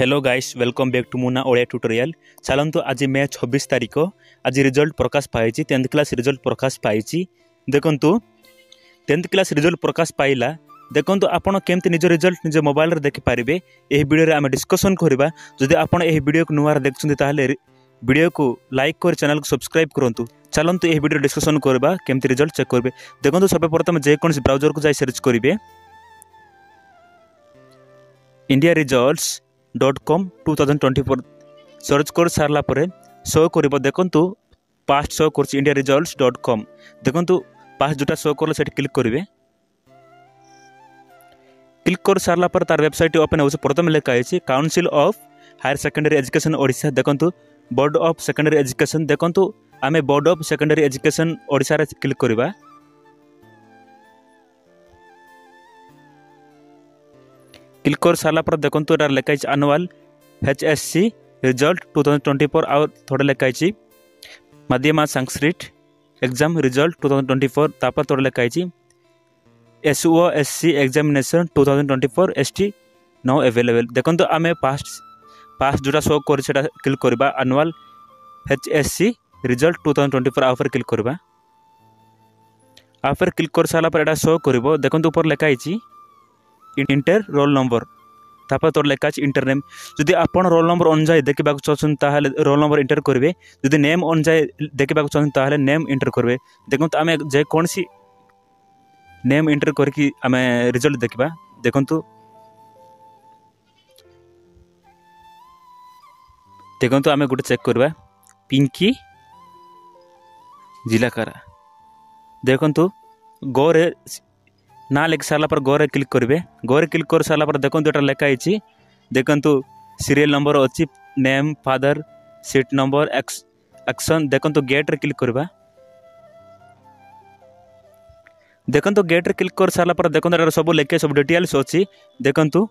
Hello guys welcome back to Muna Odia tutorial. चलतु आज May 26 तारीख आज रिजल्ट प्रकाश पाई 10th क्लास रिजल्ट प्रकाश पाई। देखंतु 10th क्लास रिजल्ट प्रकाश पाइला। देखंतु आपण केमती निज रिजल्ट निज मोबाइल रे देखि पारिबे एही वीडियो रे आमे डिस्कशन करबा। जदि आपण एही वीडियो को नुआर देखछुंती ताहाले वीडियो को लाइक कर चैनल को सब्सक्राइब करंतु। चलंतु एही वीडियो डिस्कशन करबा केमती रिजल्ट चेक करबे। देखंतु सर्वप्रथम जे कोनसी ब्राउजर को जाय सर्च करिवे इंडिया रिजल्ट्स.com 2024 सर्च कर सारला परे शो करिवो। देखंतु पास्ट शो करछि इंडिया रिजल्ट्स.com। देखंतु पास्ट जोटा शो करले सेट क्लिक करिवे। क्लिक कर सारला पर तार वेबसाइट ओपन होछ। प्रथम लेखा आइछि council of higher secondary education Odisha. देखंतु बोर्ड ऑफ सेकेंडरी एजुकेशन। देखंतु आमे board of secondary education Odisha रे क्लिक करिवा। क्लिक कर सारा पर देखंतु एटा लेखाई एनुअल HSC रिजल्ट 2024 आउ थोड़े लेखाई माध्यमा संस्कृत एग्जाम रिजल्ट 2024 तापर थोड़े लेखाई SOSC examination 2024 ST no available. देखंतु आमे पास्ट जोटा शो कर सेटा क्लिक करबा एनुअल HSC रिजल्ट 2024 आ पर क्लिक करबा। आ पर क्लिक कर सारा पर एटा शो करबो। देखंतु ऊपर लेखाई इंटर रोल नंबर तापर तोर लेखा इंटर नेम। जदि आपण रोल नंबर अनुसार देखा चाहूँ ताहले रोल नंबर इंटर करेंगे। जदि नेम अनुसार देखा चाहूँ ताहले नेम इंटर करेंगे। देखो आम जेकोसी नेम इंटर करके आम रिजल्ट देखा। देखंतु देखंतु आम गोटे चेक करवा पिंकी जिलाकारा। देखंतु गो रे ना लिख सारा पर गोरे क्लिक करेंगे। गोरे क्लिक कर सारा पर देखो एटा लेखाई देखंतु सीरियल नंबर अच्छी name father seat number action. देखंतु गेट रे क्लिक करबा। देखंतु गेट रे क्लिक कर सारा पर देखंतु एटा सब लेखे सब डिटेल्स अच्छी। देखंतु